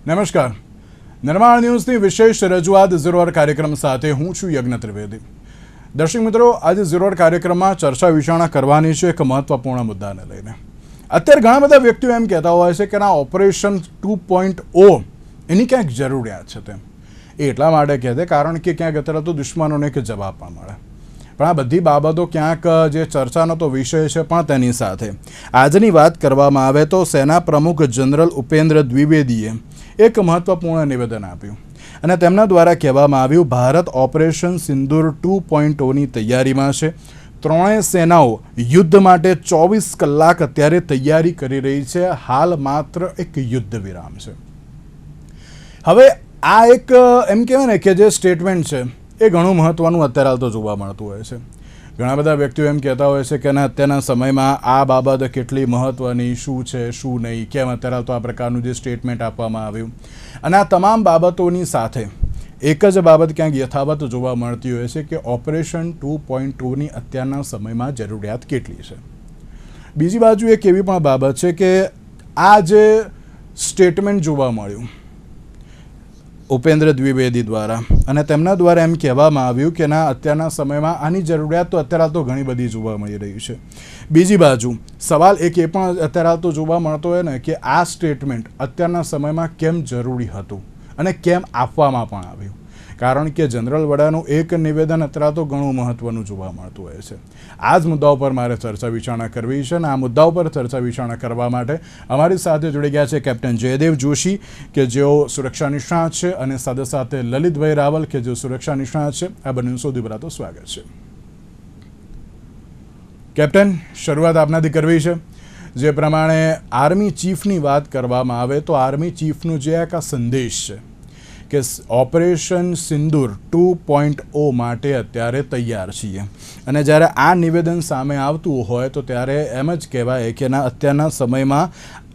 નમસ્કાર. નિર્માણ ન્યૂઝની વિશેષ રજૂઆત ઝીરો કાર્યક્રમ સાથે હું છું યજ્ઞ ત્રિવેદી. દર્શક મિત્રો, આજે ઝીરો કાર્યક્રમમાં ચર્ચા વિચારણા કરવાની છે એક મહત્વપૂર્ણ મુદ્દાને લઈને. અત્યારે ઘણા બધા વ્યક્તિઓ એમ કહેતા હોય છે કે ના ઓપરેશન 2.0 એની ક્યાંક જરૂરિયાત છે તેમ. એ એટલા માટે કહે છે કારણ કે ક્યાંક અત્યારે તો દુશ્મનોને એક જવાબ પણ મળે. પણ આ બધી બાબતો ક્યાંક જે ચર્ચાનો તો વિષય છે, પણ તેની સાથે આજની વાત કરવામાં આવે તો સેના પ્રમુખ જનરલ ઉપેન્દ્ર દ્વિવેદીએ એક મહત્વપૂર્ણ નિવેદન આપ્યું અને તેમના દ્વારા કહેવામાં આવ્યું ભારત ઓપરેશન સિંદૂર 2.0ની તૈયારીમાં છે. ત્રણેય સેનાઓ યુદ્ધ માટે 24 કલાક અત્યારે તૈયારી કરી રહી છે. હાલ માત્ર એક યુદ્ધ વિરામ છે. હવે આ એક એમ કહેવાય ને કે જે સ્ટેટમેન્ટ છે એ ઘણું મહત્ત્વનું અત્યારે હાલ તો જોવા મળતું હોય છે. ઘણા બધા વ્યક્તિઓ એમ કહેતા હોય છે કે ના અત્યારના સમયમાં આ બાબત કેટલી મહત્ત્વની, શું છે શું નહીં, કેમ અત્યારે તો આ પ્રકારનું જે સ્ટેટમેન્ટ આપવામાં આવ્યું. અને આ તમામ બાબતોની સાથે એક જ બાબત ક્યાંક યથાવત જોવા મળતી હોય છે કે ઓપરેશન 2.0ની અત્યારના સમયમાં જરૂરિયાત કેટલી છે. બીજી બાજુ એક એવી પણ બાબત છે કે આ જે સ્ટેટમેન્ટ જોવા મળ્યું ઉપેન્દ્ર દ્વિવેદી દ્વારા અને તેમના દ્વારા એમ કહેવામાં આવ્યું કે ના અત્યારના સમયમાં આની જરૂરિયાત તો અત્યારે તો ઘણી બધી જોવા મળી રહી છે. બીજી બાજુ સવાલ એક એ પણ અત્યારે તો જોવા મળતો હોય ને કે આ સ્ટેટમેન્ટ અત્યારના સમયમાં કેમ જરૂરી હતું અને કેમ આપવામાં પણ આવ્યું. કારણ કે જનરલ વડાનું એક નિવેદન અત્યારે તો ઘણું મહત્ત્વનું જોવા મળતું હોય છે. આ જ મુદ્દા ઉપર મારે ચર્ચા વિચારણા કરવી છે અને આ મુદ્દા ઉપર ચર્ચા વિચારણા કરવા માટે અમારી સાથે જોડી ગયા છે કેપ્ટન જયદેવ જોશી કે જેઓ સુરક્ષા નિષ્ણાત છે અને સાથે સાથે લલિતભાઈ રાવલ કે જેઓ સુરક્ષા નિષ્ણાત છે. આ બંનેનું સૌથી પહેલાં તો સ્વાગત છે. કેપ્ટન, શરૂઆત આપનાથી કરવી છે. જે પ્રમાણે આર્મી ચીફની વાત કરવામાં આવે તો આર્મી ચીફનું જે એક આ સંદેશ છે કે ઓપરેશન સિંદૂર 2.0 માટે અત્યારે તૈયાર છીએ અને જ્યારે આ નિવેદન સામે આવતું હોય તો ત્યારે એમ જ કહેવાય કે ના અત્યારના સમયમાં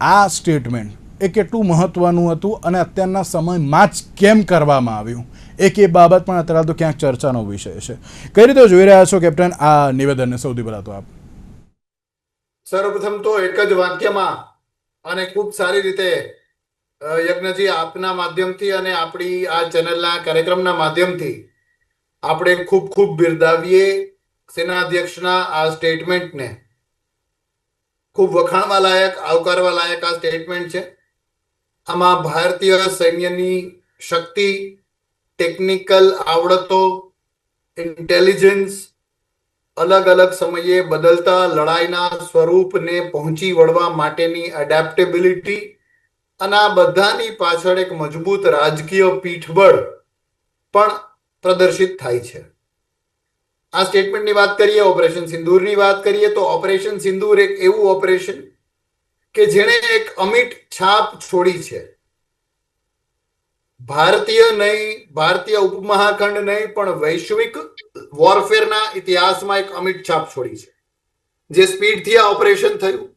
આ સ્ટેટમેન્ટ એ કેટલું મહત્ત્વનું હતું અને અત્યારના સમયમાં જ કેમ કરવામાં આવ્યું એક એ બાબત પણ અત્યારે તો ક્યાંક ચર્ચાનો વિષય છે. કઈ રીતે જોઈ રહ્યા છો કેપ્ટન આ નિવેદનને? સૌથી પહેલાં તો આપ. સર્વપ્રથમ તો એક જ વાક્યમાં અને ખૂબ સારી રીતે યજ્ઞજી આપના માધ્યમથી અને આપણી આ ચેનલના કાર્યક્રમના માધ્યમથી આપણે ખૂબ ખૂબ બિરદાવીએ સેનાધ્યક્ષના આ સ્ટેટમેન્ટને. ખૂબ વખાણવા લાયક, આવકારવા લાયક આ સ્ટેટમેન્ટ છે. આમાં ભારતીય સૈન્યની શક્તિ, ટેકનિકલ આવડતો, ઇન્ટેલિજન્સ, અલગ અલગ સમયે બદલતા લડાઈના સ્વરૂપને પહોંચી વળવા માટેની એડેપ્ટેબિલિટી અને આ બધાની પાછળ એક મજબૂત રાજકીય પીઠબળ પણ પ્રદર્શિત થાય છે. આ સ્ટેટમેન્ટની વાત કરીએ, ઓપરેશન સિંદૂરની વાત કરીએ તો ઓપરેશન સિંદૂર એક એવું ઓપરેશન કે જેણે એક અમિટ છાપ છોડી છે. ભારતીય નહીં, ભારતીય ઉપમહાખંડ નહીં, પણ વૈશ્વિક વોરફેરના ઇતિહાસમાં એક અમિટ છાપ છોડી છે. જે સ્પીડથી આ ઓપરેશન થયું,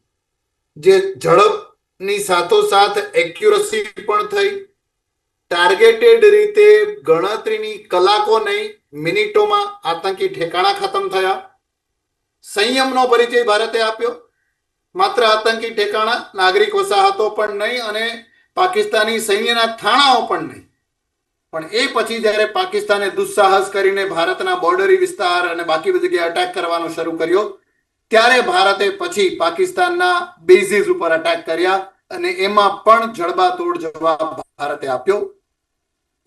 જે ઝડપની સાથોસાથ એક્યુરસી પણ થઈ, ટાર્ગેટેડ રીતે ગણતરીની કલાકો નહીં મિનિટોમાં આતંકી ઠેકાણા ખતમ થયા. સંયમનો પરિચય ભારતે આપ્યો. માત્ર આતંકી ઠેકાણા, નાગરિક વસાહતો પણ નહીં અને પાકિસ્તાની સૈન્યના થાણાઓ પણ નહીં. પણ એ પછી જ્યારે પાકિસ્તાને દુસ્સાહસ કરીને ભારતના બોર્ડરી વિસ્તાર અને બાકી બધી જગ્યાએ અટેક કરવાનો શરૂ કર્યો ત્યારે ભારતે પછી પાકિસ્તાનના બેઝીસ ઉપર અટેક કર્યા અને એમાં પણ જડબાતોડ જવાબ ભારતે આપ્યો.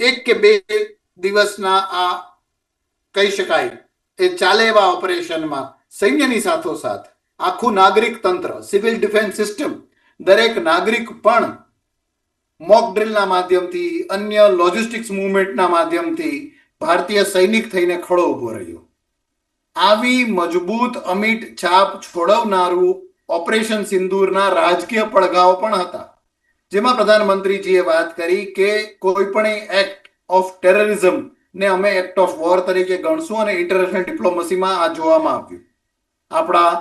એક કે બે દિવસના આ કહી શકાય એ ચાલે એવા ઓપરેશનમાં સૈન્યની સાથોસાથ આખું નાગરિક તંત્ર, સિવિલ ડિફેન્સ સિસ્ટમ, દરેક નાગરિક પણ મોક ડ્રિલના માધ્યમથી, અન્ય લોજિસ્ટિક્સ મૂવમેન્ટના માધ્યમથી ભારતીય સૈનિક થઈને ખડો ઉભો રહ્યો. આવી મજબૂત અમિટ છાપ છોડવનારું ઓપરેશન સિંદૂરના રાજકીય પડઘાઓ પણ હતા. જેમાં પ્રધાનમંત્રીજીએ વાત કરી કે કોઈ પણ એક્ટ ઓફ ટેરરિઝમ ને અમે એક્ટ ઓફ વોર તરીકે ગણશું અને ઇન્ટરનેશનલ ડિપ્લોમસીમાં આ જોવામાં આવ્યું. આપણા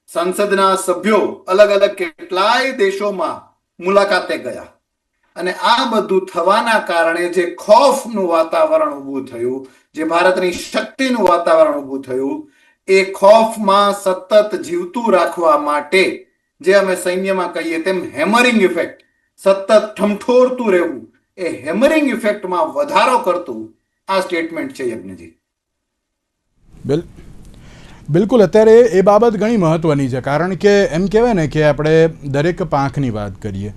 સંસદના સભ્યો અલગ અલગ કેટલાય દેશોમાં મુલાકાતે ગયા અને આ બધું થવાના કારણે જે ખોફનું વાતાવરણ ઊભું થયું, જે ભારતની શક્તિનું વાતાવરણ ઊભું થયું, એ ખોફમાં સતત જીવતું રાખવા માટે જે અમે સૈન્યમાં કહીએ તેમ હેમરિંગ ઇફેક્ટ સતત ઠમઠોરતું રહેવું એ હેમરિંગ ઇફેક્ટમાં વધારો કરતું આ સ્ટેટમેન્ટ છે યજ્ઞજી. બિલકુલ અત્યારે એ બાબત ઘણી મહત્વની છે, કારણ કે એમ કહેવાય ને કે આપણે દરેક પાંખની વાત કરીએ,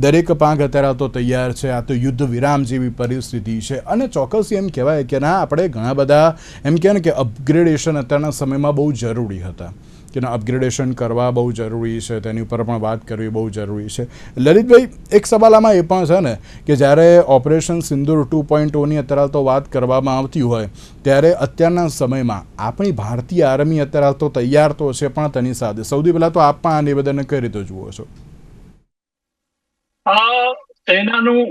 દરેક પાંખ અત્યારે તો તૈયાર છે, આ તો યુદ્ધ વિરામ જેવી પરિસ્થિતિ છે, અને ચોક્કસ એમ કહેવાય કે ના આપણે ઘણા બધા એમ કહેવાય ને કે અપગ્રેડેશન અત્યારના સમયમાં બહુ જરૂરી હતા, કે અપગ્રેડેશન કરવા બહુ જરૂરી છે, તેની ઉપર પણ વાત કરવી બહુ જરૂરી છે. લલિતભાઈ, એક સવાલ આમાં એ પણ છે ને કે જ્યારે ઓપરેશન સિંદૂર 2.0ની અત્યારે તો વાત કરવામાં આવતી હોય ત્યારે અત્યારના સમયમાં આપણી ભારતીય આર્મી અત્યારે તો તૈયાર તો છે, પણ તેની સાથે સૌથી પહેલાં તો આપ પણ આ નિવેદનને કઈ રીતે જુઓ છો? આ સેનાનું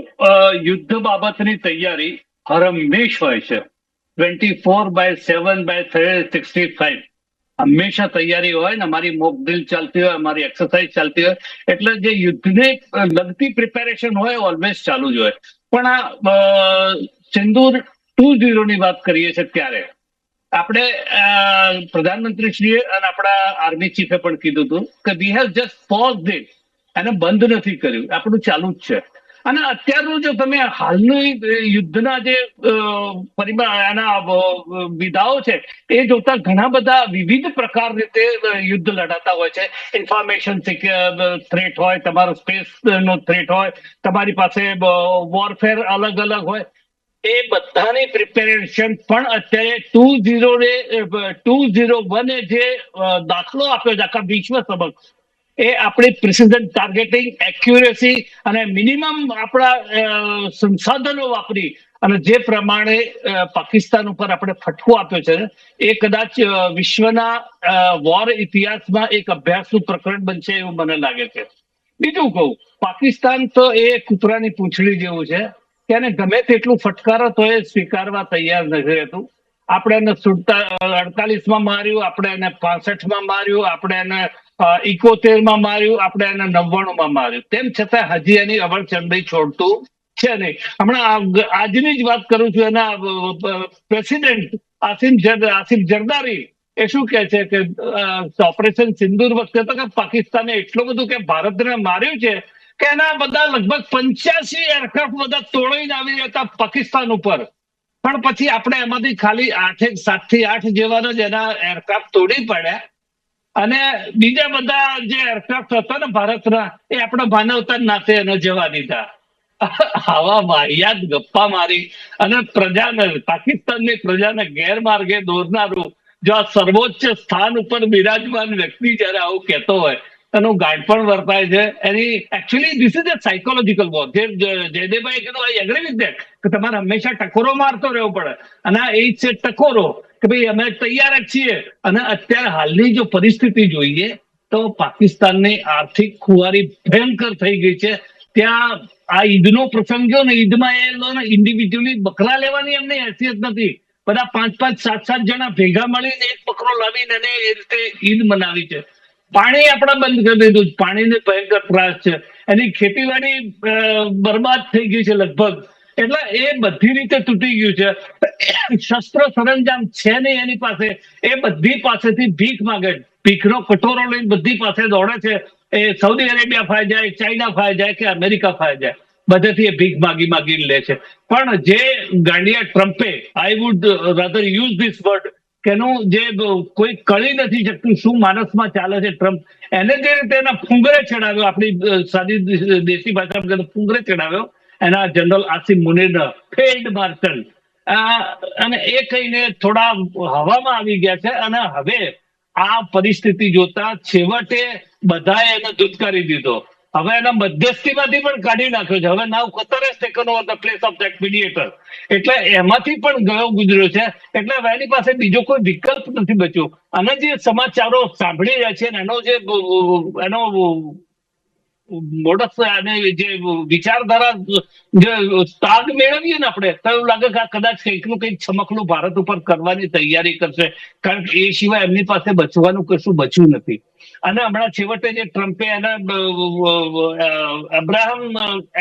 યુદ્ધ બાબતની તૈયારી હરહંમેશ હોય છે. 24/7/365 હંમેશા તૈયારી હોય ને. અમારી મોક ડ્રીલ ચાલતી હોય, અમારી એક્સરસાઇઝ ચાલતી હોય, એટલે જે યુદ્ધને લગતી પ્રિપેરેશન હોય ઓલવેઝ ચાલુ જ હોય. પણ આ સિંદૂર 2.0 ની વાત કરીએ છીએ ત્યારે આપણે પ્રધાનમંત્રીશ્રીએ અને આપણા આર્મી ચીફે પણ કીધું હતું કે we have just posed it, એને બંધ નથી કર્યું, આપણું ચાલુ જ છે. અને અત્યારનું જો તમે હાલનું યુદ્ધના જે એના વિધાઓ છે એ જોતા ઘણા બધા વિવિધ પ્રકાર રીતે યુદ્ધ લડાતા હોય છે. ઇન્ફોર્મેશન થ્રેટ હોય, તમારો સ્પેસ નો થ્રેટ હોય, તમારી પાસે વોરફેર અલગ અલગ હોય. એ બધાની પ્રિપેરેશન પણ અત્યારે 201 જે દાખલો આપ્યો છે આખા વિશ્વ સમક્ષ, એ આપણી પ્રિસિઝન ટાર્ગેટિંગ, એક્યુરેસી અને મિનિમમ આપણા સંસાધનો વાપરી અને જે પ્રમાણે પાકિસ્તાન ઉપર આપણે ફટકો આપ્યો છે એ કદાચ વિશ્વના વોર ઇતિહાસમાં એક અભ્યાસનું પ્રકરણ બનશે એવું મને લાગે છે. બીજું કહું, પાકિસ્તાન તો એ કૂતરાની પૂંછડી જેવું છે કે એને ગમે તેટલું ફટકારો તો એ સ્વીકારવા તૈયાર નથી રહેતું. આપણે એને 48માં માર્યું, આપણે એને 65માં માર્યું, આપણે એને 71માં માર્યું, આપણે એને 99માં માર્યું, તેમ છતાં હજી એની અવળચંડી છોડતું છે નહીં. હમણાં આજની જ વાત કરું છું, એના પ્રેસિડેન્ટ આસિફ જરદારી એ શું કે છે કે ઓપરેશન સિંદૂર વખતે તો કે પાકિસ્તાને એટલું બધું કે ભારતને માર્યું છે કે એના બધા લગભગ 85 એરક્રાફ્ટ બધા તોડીને આવી રહ્યા હતા પાકિસ્તાન ઉપર. પણ પછી આપણે એમાંથી ખાલી 7 થી 8 જેવાના જ એના એરક્રાફ્ટ તોડી પડ્યા, અને બીજા બધા જે એરક્રાફ્ટ હતા ને ભારતના એ આપણા માનવતા નાતે એને જવા દીધા. આવા વાહિયાત ગપ્પા મારી અને પ્રજાને, પાકિસ્તાનની પ્રજાને ગેરમાર્ગે દોરનારું જો આ સર્વોચ્ચ સ્થાન ઉપર બિરાજમાન વ્યક્તિ જયારે આવું કહેતો હોય એનું ગાઢપણ વર્તાય છે. એની actually this is a psychological war. જે જયદેવભાઈ કીધું, આઈ એગ્રી વિથ ધેટ કે તમારે હંમેશા ટકોરો મારતો રહેવો પડે, અને આ એ છે ટકોરો કે ભાઈ અમે તૈયાર જ છીએ. અને અત્યારે હાલની જો પરિસ્થિતિ જોઈએ તો પાકિસ્તાનની આર્થિક ખુવારી ભયંકર થઈ ગઈ છે. ત્યાં આ ઈદનો પ્રસંગ જો ને, ઈદમાં એ ઇન્ડિવિજ્યુઅલી બકરા લેવાની એમની હેસિયત નથી. બધા 5-5, 7-7 જણા ભેગા મળીને એક બકરો લાવીને એને એ રીતે ઈદ મનાવી છે. પાણી આપણે બંધ કરી દીધું, પાણીને ભયંકર ત્રાસ છે, એની ખેતીવાડી બરબાદ થઈ ગઈ છે લગભગ. એટલે એ બધી રીતે તૂટી ગયું છે. શસ્ત્ર સરંજામ છે નહીં એની પાસે, એ બધી પાસેથી ભીખ માંગે, ભીખનો કટોરો લઈને બધી પાસે દોડે છે. એ સાઉદી અરેબિયા ફાય જાય, ચાઇના ફાય જાય કે અમેરિકા ફાય જાય, બધેથી એ ભીખ માગી લે છે. પણ જે ગાંડિયા ટ્રમ્પે, I would rather use this word, કે એનું જે કોઈ કળી નથી શકતું શું માનસમાં ચાલે છે ટ્રમ્પ, એને જે રીતે એના ફુંગરે ચડાવ્યો, આપણી સાદી દેશી ભાષામાં ફુંગરે ચડાવ્યો એના general Asim Munir, field marshal, અને એ કહીને થોડા હવામાં આવી ગયા છે. અને હવે આ પરિસ્થિતિ જોતા છેવટે બધાએ એને ધુતકારી દીધો. હવે એના મધ્યસ્થીમાંથી પણ કાઢી નાખ્યો છે. હવે નાવ Qatar has taken over the place of that mediator. એટલે એમાંથી પણ ગયો ગુજર્યો છે. એટલે હવે એની પાસે બીજો કોઈ વિકલ્પ નથી બચ્યો. અને જે સમાચારો સાંભળી રહ્યા છે એનો મોડસ અને જે વિચારધારા જે તાગ મેળવીએ ને આપણે, તો એવું લાગે કે આ કદાચ કંઈકનું કંઈક છમકલું ભારત ઉપર કરવાની તૈયારી કરશે, કારણ કે એ સિવાય એમની પાસે બચવાનું કશું બચ્યું નથી. અને હમણાં છેવટે જે ટ્રમ્પે એને અબ્રાહમ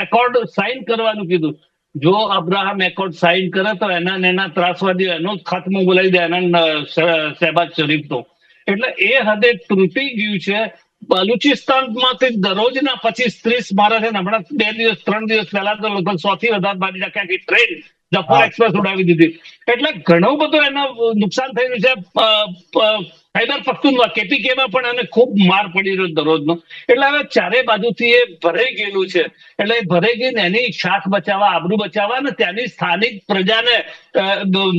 એકોર્ડ સાઇન કરવાનું કીધું. જો અબ્રાહમ એકોર્ડ સાઇન કરે તો એના ત્રાસવાદીઓ એનો જ ખાત્મો બોલાવી દે, એના શહેબાઝ શરીફનો. એટલે એ હદે તૂટી ગયું છે. બલુચિસ્તાનમાંથી દરરોજના 25-30 મારા છે ને હમણાં 3 દિવસ પહેલા તો લગભગ 100 થી વધારે મારી નાખી આખી ટ્રેન જફર એક્સપ્રેસ ઉડાવી દીધી. એટલે ઘણું બધું એનું નુકસાન થયું છે. ખૈબર પખ્તુનવા કેપીકેમાં પણ એને ખૂબ માર પડી રહ્યો દરરોજનો. એટલે હવે ચારે બાજુથી એ ભરાઈ ગયેલું છે. એટલે એ ભરાઈ ગઈને એની શાખ બચાવવા, આબરૂ બચાવવા ને ત્યાંની સ્થાનિક પ્રજાને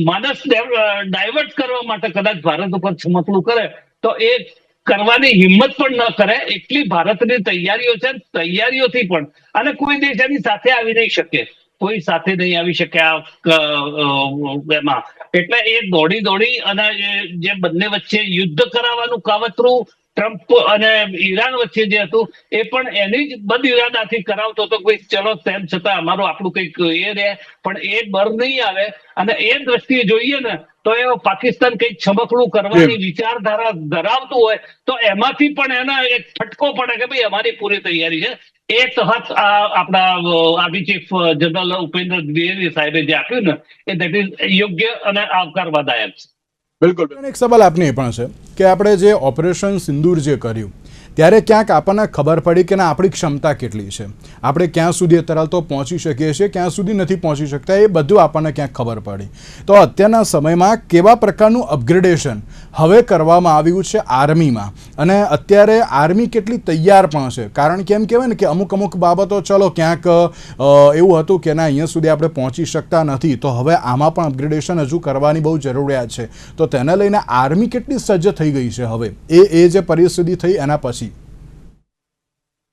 માનસ ડાયવર્ટ કરવા માટે કદાચ ભારત ઉપર ચમકલું કરે તો એ કરવાની હિંમત પણ ન કરે. એટલી ભારતની તૈયારીઓ છે. તૈયારીઓથી પણ અને કોઈ દેશ એની સાથે આવી નહીં શકે. કોઈ સાથે નહીં આવી શકે એમાં. એટલે એ દોડી અને જે બંને વચ્ચે યુદ્ધ કરાવવાનું કાવતરું ટ્રમ્પ અને ઈરાન વચ્ચે જે હતું એ પણ એની જ બદ ઇરાદાથી કરાવતો હતો. કોઈ ચલો તેમ છતાં અમારું આપણું કંઈક એ રહે, પણ એ બર નહીં આવે. અને એ દ્રષ્ટિએ જોઈએ ને તો એ પાકિસ્તાન કંઈક છમકલું કરવાની વિચારધારા ધરાવતું હોય તો એમાંથી પણ એને એક ફટકો પડે કે ભાઈ અમારી પૂરી તૈયારી છે. એ તહત આપણા army chief general Upendra Dwivedi સાહેબે જે આપ્યું ને એ દેટ ઇઝ યોગ્ય અને આવકારવાદાયક છે. બિલકુલ. એક સવાલ આપને એ પણ છે કે આપણે જે ઓપરેશન સિંદૂર જે કર્યું ત્યારે ક્યાંક આપણને ખબર પડી કે ના આપણી ક્ષમતા કેટલી છે, આપણે ક્યાં સુધી અત્યારે તો પહોંચી શકીએ છીએ, ક્યાં સુધી નથી પહોંચી શકતા, એ બધું આપણને ક્યાંક ખબર પડી. તો અત્યારના સમયમાં કેવા પ્રકારનું અપગ્રેડેશન હવે કરવામાં આવ્યું છે આર્મીમાં, અને અત્યારે આર્મી કેટલી તૈયાર પણ છે? કારણ કે એમ કહેવાય ને કે અમુક બાબતો ચલો ક્યાંક એવું હતું કે ના અહીંયા સુધી આપણે પહોંચી શકતા નથી, તો હવે આમાં પણ અપગ્રેડેશન હજુ કરવાની બહુ જરૂરિયાત છે. તો તેને લઈને આર્મી કેટલી સજ્જ થઈ ગઈ છે હવે એ જે પરિસ્થિતિ થઈ એના પછી?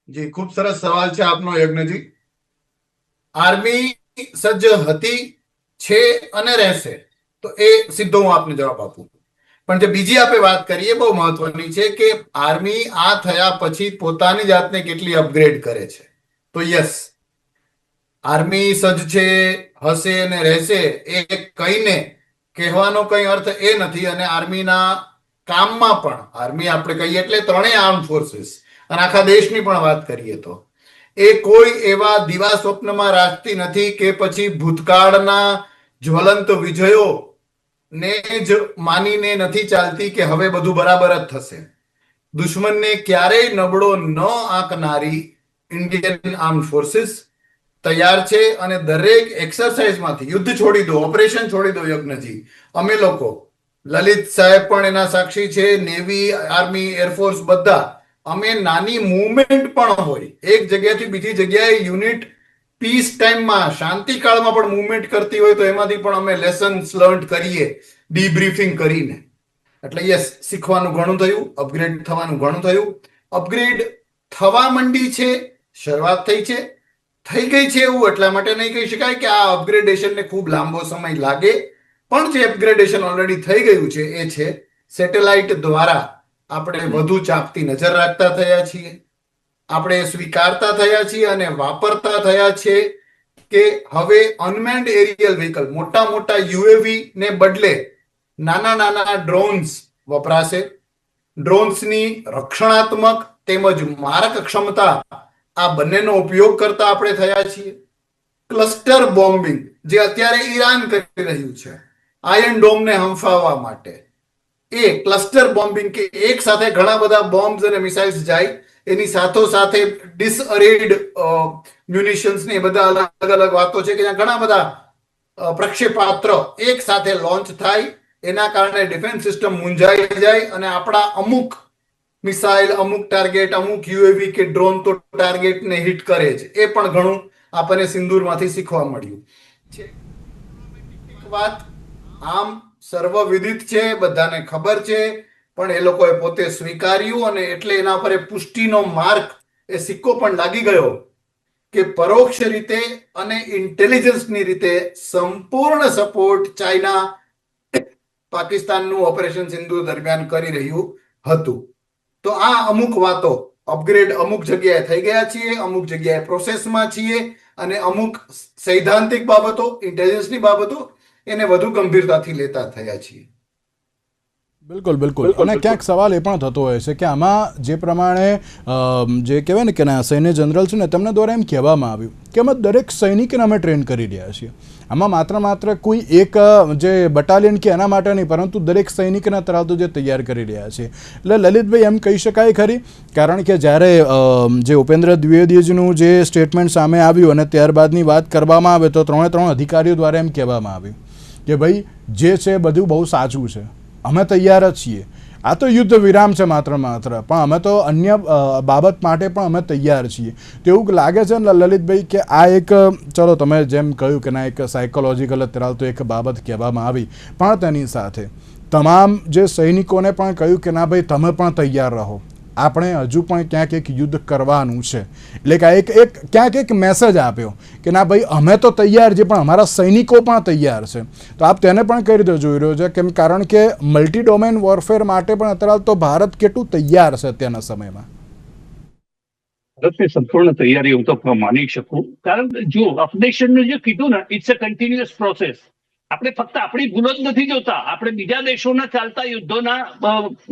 જી, ખૂબ સરસ સવાલ છે આપનો યજ્ઞજી. આર્મી સજ્જ હતી, છે અને રહેશે, તો એ સીધો હું આપને જવાબ આપું. પણ જે બીજી આપણે વાત કરીએ બહુ મહત્વની છે કે આર્મી આ થયા પછી પોતાની જાતને કેટલી અપગ્રેડ કરે છે. તો યસ, આર્મી સજ્જ છે, હશે અને રહેશે એ કહીને કહેવાનો કઈ અર્થ એ નથી. અને આર્મીના કામમાં પણ આર્મી આપણે કહીએ એટલે ત્રણેય આર્મ ફોર્સિસ અને આખા દેશની પણ વાત કરીએ તો એ કોઈ એવા દિવા સ્વપ્નમાં રાખતી નથી કે પછી ભૂતકાળના જ્વલંત વિજયો ને જ માનીને નથી ચાલતી કે હવે બધું બરાબર જ થશે. દુશ્મનને ક્યારેય નબળો ન આંકનારી ઇન્ડિયન આર્મ ફોર્સિસ તૈયાર છે. અને દરેક એક્સરસાઇઝમાંથી યુદ્ધ છોડી દો, ઓપરેશન છોડી દો યજ્ઞજી, અમે લોકો લલિત સાહેબ પણ એના સાક્ષી છે, નેવી, આર્મી, એરફોર્સ બધા, અમે નાની મૂવમેન્ટ પણ હોય એક જગ્યાથી બીજી જગ્યાએ યુનિટ પીસ ટાઈમમાં શાંતિકાળમાં પણ મૂવમેન્ટ કરતી હોય તો એમાંથી પણ અમે લેસન્સ લર્ન કરીએ ડીબ્રીફિંગ કરીને. એટલે યસ, શીખવાનું ઘણું થયું, અપગ્રેડ થવાનું ઘણું થયું. અપગ્રેડ થવા માંડી છે, શરૂઆત થઈ છે, થઈ ગઈ છે એવું એટલા માટે નહીં કહી શકાય કે આ અપગ્રેડેશનને ખૂબ લાંબો સમય લાગે. પણ જે અપગ્રેડેશન ઓલરેડી થઈ ગયું છે એ છે સેટેલાઇટ દ્વારા આપણે વધુ ચાંપતી નજર રાખતા થયા છીએ, આપણે સ્વીકારતા થયા છીએ અને વાપરતા થયા છે કે હવે અનમેન્ડ એરિયલ વ્હીકલ, મોટા યુએવી ને બદલે નાના ડ્રોન્સ વપરાશે. ડ્રોન્સની રક્ષણાત્મક તેમજ મારક ક્ષમતા આ બંનેનો ઉપયોગ કરતા આપણે થયા છીએ. ક્લસ્ટર બોમ્બિંગ જે અત્યારે ઈરાન કરી રહ્યું છે આયર્ન ડોમને હંફાવવા માટે, એ ક્લસ્ટર બોમ્બિંગ કે એક સાથે ઘણા બધા બોમ્બ્સ અને મિસાઇલ્સ જાય, એની સાથોસાથે ડિસઅરેડ મ્યુનિશન્સ ને બધા અલગ વાતો છે કે જ્યાં ઘણા બધા પ્રક્ષેપાસ્ત્ર એક સાથે લોન્ચ થાય, એના કારણે ડિફેન્સ સિસ્ટમ મૂંઝાઈ જાય અને આપણા અમુક મિસાઇલ, અમુક ટાર્ગેટ, અમુક યુએવી કે ડ્રોન તો ટાર્ગેટને હિટ કરે છે. એ પણ ઘણું આપણને સિંદૂરમાંથી શીખવા મળ્યું છે. વાત આમ સર્વવિદિત છે, બધાને ખબર છે, પણ એ લોકોએ પોતે સ્વીકાર્યું અને એટલે એના પર પુષ્ટિનો માર્ક, એ સિક્કો પણ લાગી ગયો કે પરોક્ષ રીતે અને ઇન્ટેલિજન્સની રીતે સંપૂર્ણ સપોર્ટ ચાઇના પાકિસ્તાનનું ઓપરેશન સિંધુ દરમિયાન કરી રહ્યું હતું. તો આ અમુક વાતો, અપગ્રેડ અમુક જગ્યાએ થઈ ગયા છીએ, અમુક જગ્યાએ પ્રોસેસમાં છીએ અને અમુક સૈદ્ધાંતિક બાબતો, ઇન્ટેલિજન્સની બાબતો એને વધુ ગંભીરતાથી લેતા થયા છીએ. બિલકુલ બિલકુલ. અને ક્યાંક સવાલ એ પણ થતો હોય છે કે આમાં જે પ્રમાણે જે કહેવાય ને કે ના સૈન્ય જનરલ છે ને તેમના દ્વારા એમ કહેવામાં આવ્યું કે અમે દરેક સૈનિકને અમે ટ્રેન કરી રહ્યા છીએ. આમાં માત્ર કોઈ એક જે બટાલિયન કે એના માટે નહીં, પરંતુ દરેક સૈનિકના તરાતો જે તૈયાર કરી રહ્યા છે. એટલે લલિતભાઈ એમ કહી શકાય ખરી, કારણ કે જ્યારે જે ઉપેન્દ્ર દ્વિવેદીજીનું જે સ્ટેટમેન્ટ સામે આવ્યું અને ત્યારબાદની વાત કરવામાં આવે તો 3 અધિકારીઓ દ્વારા એમ કહેવામાં આવ્યું કે ભાઈ જે છે બધું બહુ સાચું છે, અમે તૈયાર જ છીએ, આ તો યુદ્ધ વિરામ છે માત્ર પણ અમે તો અન્ય બાબત માટે પણ અમે તૈયાર છીએ. તો એવું લાગે છે ને લલિતભાઈ કે આ એક, ચલો તમે જેમ કહ્યું કે ના એક સાયકોલોજીકલ અત્યારે તો એક બાબત કહેવામાં આવી, પણ તેની સાથે તમામ જે સૈનિકોને પણ કહ્યું કે ના ભાઈ તમે પણ તૈયાર રહો, આપણે હજુ પણ ક્યાંક એક યુદ્ધ કરવાનું છે. એટલે કે ક્યાંક એક મેસેજ આપ્યો કે ના ભાઈ અમે તો તૈયાર છીએ પણ અમારા સૈનિકો પણ તૈયાર છે. તો આપ તેને પણ કઈ રીતે જોઈ રહ્યો છે, કેમ કારણ કે મલ્ટી ડોમેન વોરફેર માટે પણ અત્યારે તો ભારત કેટલું તૈયાર છે અત્યારના સમયમાં? ભારતની સંપૂર્ણ તૈયારી હું તો માની શકું, કારણ કે જો અપડેશનનું જે કીધું ને, ઇટ્સ અ કન્ટિન્યુઅસ પ્રોસેસ. આપણે ફક્ત આપણી ભૂલો જ નથી જોતા, આપણે બીજા દેશોના ચાલતા યુદ્ધોના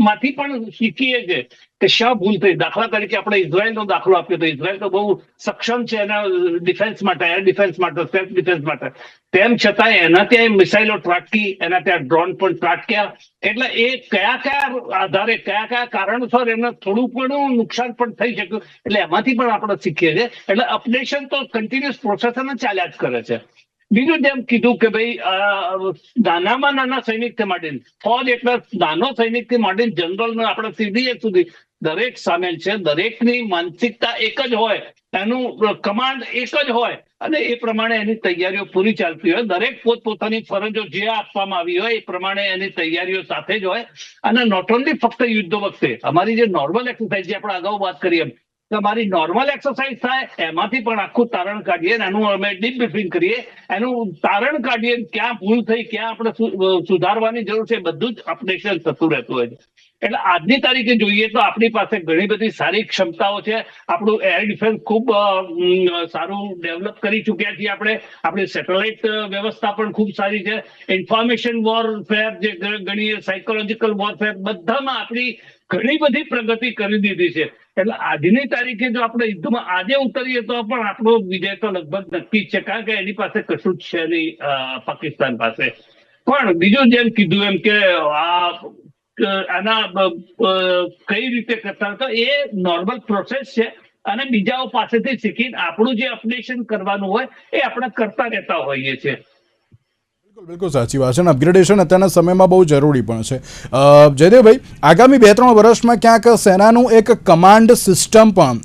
માંથી પણ શીખીએ છીએ કે શા ભૂલ થઈ. દાખલા તરીકે આપણે ઇઝરાયલનો દાખલો આપ્યો તો ઇઝરાયલ તો બહુ સક્ષમ છે એના ડિફેન્સ માટે, એર ડિફેન્સ માટે, સેલ્ફ ડિફેન્સ માટે. તેમ છતાં એના ત્યાં મિસાઇલો ત્રાટકી, એના ત્યાં ડ્રોન પણ ત્રાટક્યા. એટલે એ કયા આધારે, કયા કારણસર એને થોડું પણ નુકસાન પણ થઈ શક્યું. એટલે એમાંથી પણ આપણે શીખીએ છીએ. એટલે અપડેશન તો કન્ટિન્યુઅસ પ્રોસેસ ચાલ્યા જ કરે છે. બીજું જેમ કીધું કે ભાઈ નાનામાં નાના સૈનિકથી માંડીને, ફોજ એટલે નાનો સૈનિકથી માંડીને જનરલ આપણે સીડીએસ સુધી દરેક સામેલ છે. દરેકની માનસિકતા એક જ હોય, એનું કમાન્ડ એક જ હોય અને એ પ્રમાણે એની તૈયારીઓ પૂરી ચાલતી હોય. દરેક પોતપોતાની ફરજો જે આપવામાં આવી હોય એ પ્રમાણે એની તૈયારીઓ સાથે જ હોય. અને નોટ ઓનલી ફક્ત યુદ્ધ વખતે, અમારી જે નોર્મલ એક્સરસાઇઝ જે આપણે અગાઉ વાત કરી એમ, અમારી નોર્મલ એક્સરસાઇઝ થાય એમાંથી પણ આખું તારણ કાઢીએ, એનું અમે ડીપ બ્રીફિંગ કરીએ, એનું તારણ કાઢીએ, ક્યાં ભૂલ થઈ, ક્યાં આપણે સુધારવાની જરૂર છે, બધું જ અપડેશન થતું રહેતું હોય છે. એટલે આજની તારીખે જોઈએ તો આપણી પાસે ઘણી બધી સારી ક્ષમતાઓ છે. આપણું એર ડિફેન્સ ખૂબ સારું ડેવલપ કરી ચૂક્યા છીએ આપણે. આપણી સેટેલાઇટ વ્યવસ્થા પણ ખૂબ સારી છે. ઇન્ફોર્મેશન વોરફેર જે ગણીએ, સાયકોલોજીકલ વોરફેર, બધામાં આપણી ઘણી બધી પ્રગતિ કરી દીધી છે. એટલે આજની તારીખે જો આપણે યુદ્ધમાં આજે ઉતરીએ તો પણ આપણો વિજય તો લગભગ નક્કી જ છે, કારણ કે એની પાસે કશું જ છે નહીં પાકિસ્તાન પાસે. પણ બીજું જેમ કીધું એમ કે આના કઈ રીતે કરતા હતા, એ નોર્મલ પ્રોસેસ છે. અને બીજાઓ પાસેથી શીખીને આપણું જે અપડેશન કરવાનું હોય એ આપણે કરતા રહેતા હોઈએ છીએ. બિલકુલ સાચી વાત છે અને અપગ્રેડેશન અત્યારના સમયમાં બહુ જરૂરી પણ છે. જયદેવભાઈ, આગામી 2-3 વર્ષમાં ક્યાંક સેનાનું એક કમાન્ડ સિસ્ટમ પણ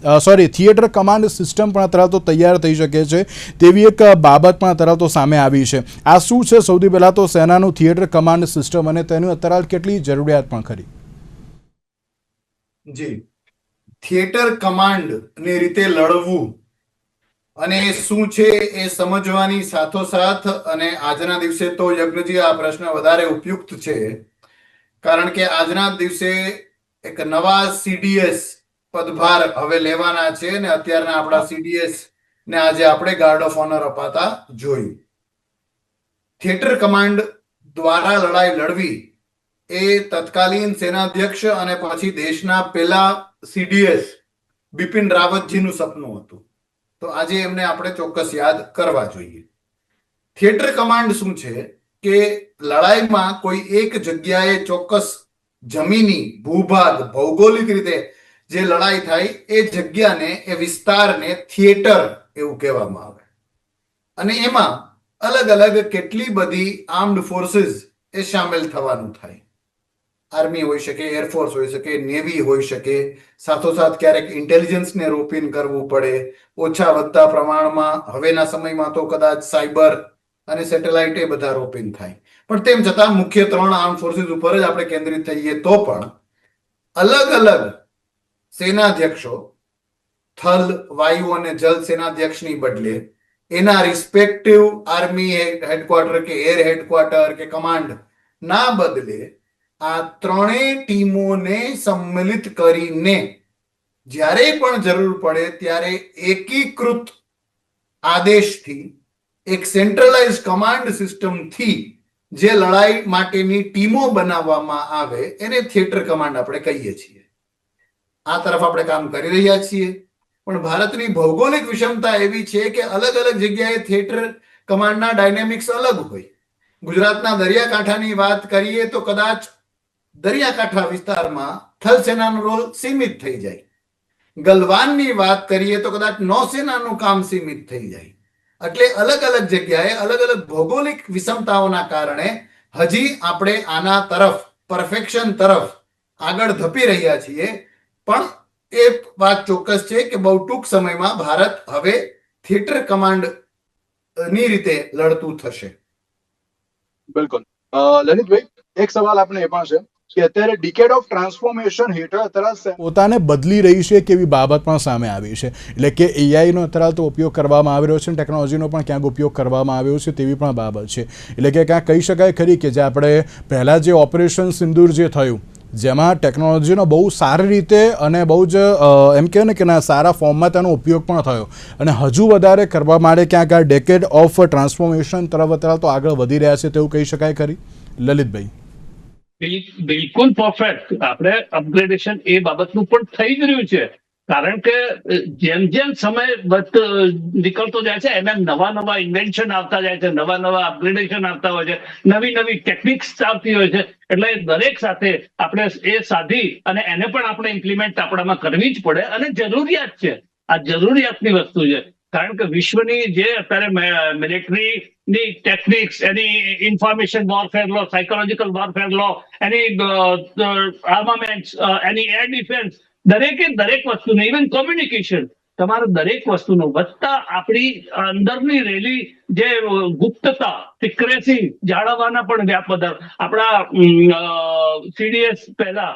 થિયેટર કમાન્ડ સિસ્ટમ પણ અત્યારે તો તૈયાર થઈ શકે છે તેવી એક બાબત પણ અત્યારે તો સામે આવી છે. આ શું છે? સૌથી પહેલાં તો સેનાનું થિયેટર કમાન્ડ સિસ્ટમ અને તેનું અત્યારે કેટલી જરૂરિયાત પણ ખરી? જી, થિયેટર કમાન્ડ ની રીતે લડવું અને એ શું છે એ સમજવાની સાથોસાથ, અને આજના દિવસે તો યજ્ઞજી આ પ્રશ્ન વધારે ઉપયુક્ત છે, કારણ કે આજના દિવસે એક નવા સીડીએસ પદભાર હવે લેવાના છે અને અત્યારના આપણા સીડીએસ ને આજે આપણે ગાર્ડ ઓફ ઓનર અપાતા જોયું. થિયેટર કમાન્ડ દ્વારા લડાઈ લડવી એ તત્કાલીન સેનાધ્યક્ષ અને પછી દેશના પહેલા સીડીએસ બિપિન રાવતજીનું સપનું હતું. તો આજે એમને આપણે ચોક્કસ યાદ કરવા જોઈએ. થિયેટર કમાન્ડ શું છે કે લડાઈમાં કોઈ એક જગ્યાએ ચોક્કસ જમીની ભૂભાગ, ભૌગોલિક રીતે જે લડાઈ થાય એ જગ્યાને, એ વિસ્તારને થિયેટર એવું કહેવામાં આવે. અને એમાં અલગ અલગ કેટલી બધી આર્મ્ડ ફોર્સિસ એ સામેલ થવાનું થાય. આર્મી હોઈ શકે, એરફોર્સ હોઈ શકે, નેવી હોઈ શકે, સાથોસાથ ક્યારેક ઇન્ટેલિજન્સને રોપિન કરવું પડે, ઓછા વધતા પ્રમાણમાં હવેના સમયમાં તો કદાચ સાયબર અને સેટેલાઇટ એ બધા રોપિન થાય. પણ તેમ છતાં મુખ્ય 3 આર્મ ફોર્સિસ ઉપર જ આપણે કેન્દ્રિત થઈએ તો પણ અલગ અલગ સેનાધ્યક્ષો, થલ, વાયુ અને જલ સેનાધ્યક્ષની બદલે એના રિસ્પેક્ટિવ આર્મી હેડક્વાર્ટર કે એર હેડક્વાર્ટર કે કમાન્ડ ના બદલે આ 3 ટીમોને સંમેલિત કરીને જ્યારે પણ જરૂર પડે ત્યારે એકીકૃત આદેશથી, એક સેન્ટ્રલાઇઝ કમાન્ડ સિસ્ટમથી જે લડાઈ માટેની ટીમો બનાવવામાં આવે એને થિયેટર કમાન્ડ આપણે કહીએ છીએ. આ તરફ આપણે કામ કરી રહ્યા છીએ. પણ ભારતની ભૌગોલિક વિષમતા એવી છે કે અલગ અલગ જગ્યાએ થિયેટર કમાન્ડના ડાયનેમિક્સ અલગ હોય. ગુજરાતના દરિયાકાંઠાની વાત કરીએ તો કદાચ દરિયાકાંઠા વિસ્તારમાં થલ સેનાનો રોલ સીમિત થઈ જાય. ગલવાનની વાત કરીએ તો કદાચ નૌસેનાનું કામ સીમિત થઈ જાય. એટલે અલગ અલગ જગ્યાએ અલગ અલગ ભૌગોલિક વિષમતાઓના કારણે હજી આપણે આના તરફ પરફેક્શન તરફ આગળ ધપી રહ્યા છીએ. પણ એ વાત ચોક્કસ છે કે બહુ ટૂંક સમયમાં ભારત હવે થિયેટર કમાન્ડ ની રીતે લડતું થશે. બિલકુલ. લલિતભાઈ, એક સવાલ આપણે એ પણ છે કે અત્યારે ડિકેડ ઓફ ટ્રાન્સફોર્મેશન હેઠળ અત્યારે પોતાને બદલી રહી છે કેવી બાબત પણ સામે આવી છે. એટલે કે એઆઈનો અત્યારે તો ઉપયોગ કરવામાં આવી રહ્યો છે, ટેકનોલોજીનો પણ ક્યાંક ઉપયોગ કરવામાં આવ્યો છે તેવી પણ બાબત છે. એટલે કે ક્યાંક કહી શકાય ખરી કે જે આપણે પહેલાં જે ઓપરેશન સિંદૂર જે થયું જેમાં ટેકનોલોજીનો બહુ સારી રીતે અને બહુ જ એમ કહે ને કે ના સારા ફોર્મમાં તેનો ઉપયોગ પણ થયો અને હજુ વધારે કરવા માટે ક્યાંક આ ડેકેડ ઓફ ટ્રાન્સફોર્મેશન તરફ અત્યારે તો આગળ વધી રહ્યા છે તેવું કહી શકાય ખરી લલિતભાઈ? બિલકુલ પરફેક્ટ. આપણે અપગ્રેડેશન એ બાબતનું પણ થઈ જ રહ્યું છે. કારણ કે જેમ જેમ સમય નીકળતો જાય છે એમ એમ નવા નવા ઇન્વેન્શન આવતા જાય છે, નવા નવા અપગ્રેડેશન આવતા હોય છે, નવી નવી ટેકનિક્સ આવતી હોય છે. એટલે દરેક સાથે આપણે એ સાધી અને એને પણ આપણે ઇમ્પ્લિમેન્ટ આપણામાં કરવી જ પડે અને જરૂરિયાત છે. આ જરૂરિયાતની વસ્તુ છે. કારણ કે વિશ્વની જે અત્યારે મિલિટરીની ટેકનિક્સ, એની ઇન્ફોર્મેશન વોરફેર લો, સાયકોલોજીકલ વોરફેર લો, એની આર્મામેન્ટ, એની એર ડિફેન્સ, દરેક વસ્તુનું, ઇવન કોમ્યુનિકેશન, તમારે દરેક વસ્તુનું વધતા આપણી અંદરની રહેલી જે ગુપ્તતા, સિક્રેસી જાળવવાના પણ વ્યાપ વધાર. આપણા સીડીએસ પહેલા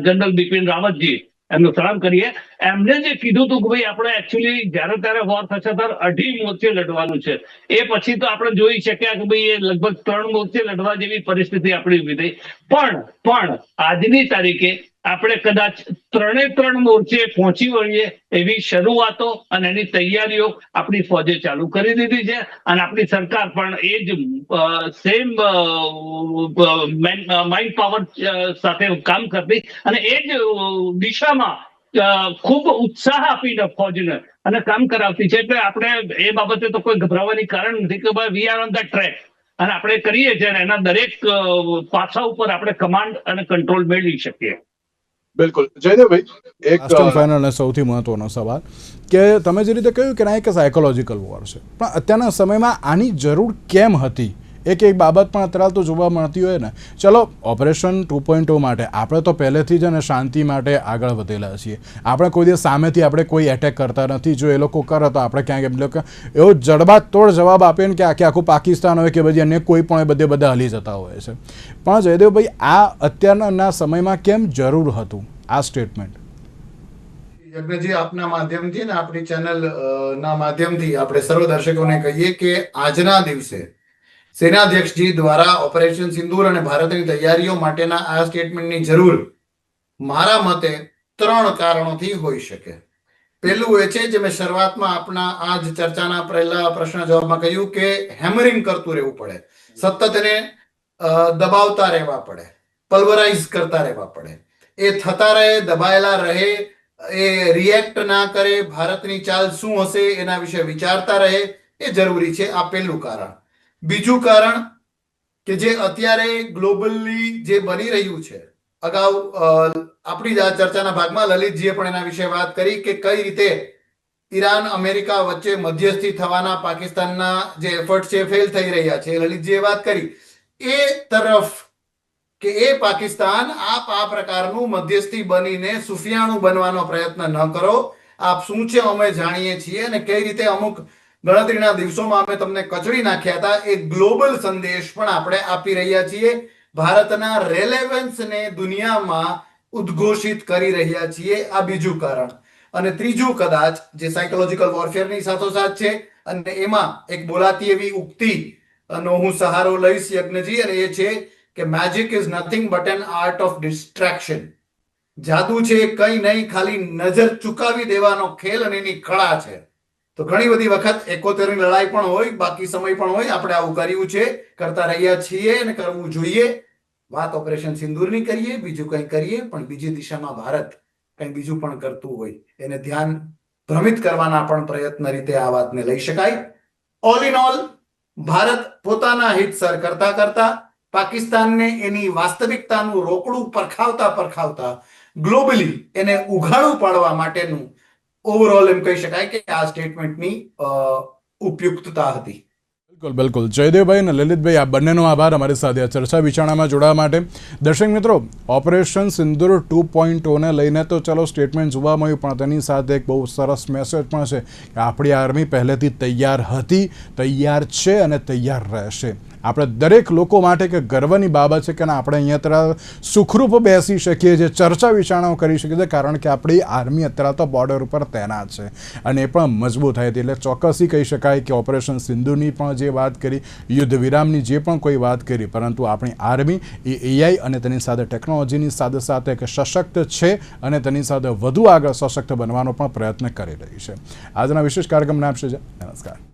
જનરલ બિપિન રાવતજી, એમનું સલામ કરીએ, એમને જે કીધું હતું કે ભાઈ આપણે એકચ્યુઅલી જ્યારે ત્યારે વોર થશે ત્યારે 2.5 મોરચે લડવાનું છે. એ પછી તો આપણે જોઈ શક્યા કે ભાઈ એ લગભગ 3 મોરચે લડવા જેવી પરિસ્થિતિ આપણી ઊભી થઈ. પણ આજની તારીખે આપણે કદાચ 3 મોરચે પહોંચી વળીએ એવી શરૂઆતો અને એની તૈયારીઓ આપણી ફોજે ચાલુ કરી દીધી છે. અને આપણી સરકાર પણ એ જ સેમ માઇન્ડ પાવર સાથે કામ કરતી અને એ જ દિશામાં ખૂબ ઉત્સાહ આપીને ફોજને અને કામ કરાવતી છે. એટલે આપણે એ બાબતે તો કોઈ ગભરાવાની કારણ નથી કે ભાઈ we are on the track અને આપણે કરીએ છીએ અને એના દરેક પાસા ઉપર આપણે કમાન્ડ અને કંટ્રોલ મેળવી શકીએ. બિલકુલ. જયદેવભાઈ, એક ફાઇનલ અને સૌથી મહત્વનો સવાલ કે તમે જે રીતે કહ્યું કે ના એક સાયકોલોજીકલ વોર છે, પણ અત્યારના સમયમાં આની જરૂર કેમ હતી? એક બાબત પણ અત્યારે તો જોવા મળતી હોય ને. ચલો, ઓપરેશન 2.0 માટે આપણે તો પહેલેથી જ અને શાંતિ માટે આગળ વધેલા છીએ. આપણે કોઈ દિવસ સામેથી આપણે કોઈ એટેક કરતા નથી. જો એ લોકો કરે તો આપણે ક્યાંક એમ લોકો એવો જડબાતોડ જવાબ આપે ને કે આખું પાકિસ્તાન હોય કે પછી અન્ય કોઈ પણ બધા હલી જતા હોય છે. પણ જયદેવભાઈ, આ અત્યારના સમયમાં કેમ જરૂર હતું આ સ્ટેટમેન્ટ? યજ્ઞજી, આપના માધ્યમથી ને આપણી ચેનલ ના માધ્યમથી આપણે સર્વ દર્શકોને કહીએ કે આજના દિવસે સેનાધ્યક્ષજી દ્વારા ઓપરેશન સિંદૂર અને ભારતની તૈયારીઓ માટેના આ સ્ટેટમેન્ટની જરૂર મારા મતે 3 કારણોથી હોઈ શકે. પહેલું એ છે જે મેં શરૂઆતમાં આપણા આ જ ચર્ચાના પહેલા પ્રશ્ન જવાબમાં કહ્યું કે હેમરિંગ કરતું રહેવું પડે, સતત એને દબાવતા રહેવા પડે, પલ્વરાઇઝ કરતા રહેવા પડે. એ થતા રહે, દબાયેલા રહે, એ રિએક્ટ ના કરે, ભારતની ચાલ શું હશે એના વિશે વિચારતા રહે, એ જરૂરી છે. આ પહેલું કારણ. બીજું કારણ કે જે અત્યારે ગ્લોબલી જે બની રહ્યું છે, અગાઉ આપણી જ આ ચર્ચાના ભાગમાં લલિતજીએ પણ એના વિશે વાત કરી કે કઈ રીતે ઈરાન અમેરિકા વચ્ચે મધ્યસ્થી થવાના પાકિસ્તાનના જે એફર્ટ છે ફેલ થઈ રહ્યા છે. લલિતજીએ વાત કરી એ તરફ કે એ પાકિસ્તાન આ પ્રકારનું મધ્યસ્થી બનીને સુફિયાણું બનવાનો પ્રયત્ન ન કરો. આપ શું છે અમે જાણીએ છીએ અને કઈ રીતે અમુક ગણતરીના દિવસોમાં અમે તમને કચડી નાખ્યા હતા. એ ગ્લોબલ સંદેશ પણ આપણે આપી રહ્યા છીએ. ભારતના રેલેવન્સને દુનિયામાં ઉદ્ઘોષિત કરી રહ્યા છીએ. આ બીજું કારણ. અને ત્રીજું કદાચ જે સાયકોલોજીકલ વોરફેરની સાથોસાથ છે અને એમાં એક બોલાતી એવી ઉક્તિ નો હું સહારો લઈશ યજ્ઞજી, અને એ છે કે magic is nothing but N art of destruction. જાદુ છે કઈ નહીં, ખાલી નજર ચુકાવી દેવાનો ખેલ અને એની કળા છે. તો તો ઘણી બધી વખત 71 ની લડાઈ પણ હોય, બાકી સમય પણ હોય, આપણે આવું કર્યું છે, કરતા રહ્યા છીએ અને કરવું જોઈએ. વાત ઓપરેશન સિંદૂરની કરીએ, બીજું કંઈ કરીએ, પણ બીજી દિશામાં ભારત કંઈ બીજું પણ કરતું હોય એને ધ્યાન ભ્રમિત કરવાના પણ પ્રયત્ન રીતે આ વાતને લઈ શકાય. ઓલ ઇન ઓલ ભારત પોતાના હિતસર કરતા કરતા પાકિસ્તાનને એની વાસ્તવિકતાનું રોકડું પરખાવતા ગ્લોબલી એને ઉઘાડું પાડવા માટેનું ઓવરઓલ એમ કહી શકાય કે આ સ્ટેટમેન્ટની ઉપયુક્તતા હતી. બિલકુલ જયદેવભાઈ અને લલિતભાઈ, આ બંનેનો આભાર અમારી સાથે આ ચર્ચા વિચારણામાં જોડાવા માટે. દર્શક મિત્રો, ઓપરેશન સિંદૂર 2.0 લઈને તો ચલો સ્ટેટમેન્ટ જોવા મળ્યું, પણ તેની સાથે એક બહુ સરસ મેસેજ પણ છે કે આપણી આર્મી પહેલેથી તૈયાર હતી, તૈયાર છે અને તૈયાર રહેશે. આપણે દરેક લોકો માટે એક ગર્વની બાબત છે કે આપણે અહીંયા અત્યારે સુખરૂપ બેસી શકીએ છીએ, ચર્ચા વિચારણાઓ કરી શકીએ છીએ, કારણ કે આપણી આર્મી અત્યારે તો બોર્ડર ઉપર તૈનાત છે અને એ પણ મજબૂત થઈ હતી. એટલે ચોક્કસથી કહી શકાય કે ઓપરેશન સિંધુની પણ જે વાત કરી, યુદ્ધ વિરામની જે પણ કોઈ વાત કરી, પરંતુ આપણી આર્મી એ એઆઈ અને તેની સાથે ટેકનોલોજીની સાથે સાથે એક સશક્ત છે અને તેની સાથે વધુ આગળ સશક્ત બનવાનો પણ પ્રયત્ન કરી રહી છે. આજના વિશેષ કાર્યક્રમને આપશે. નમસ્કાર.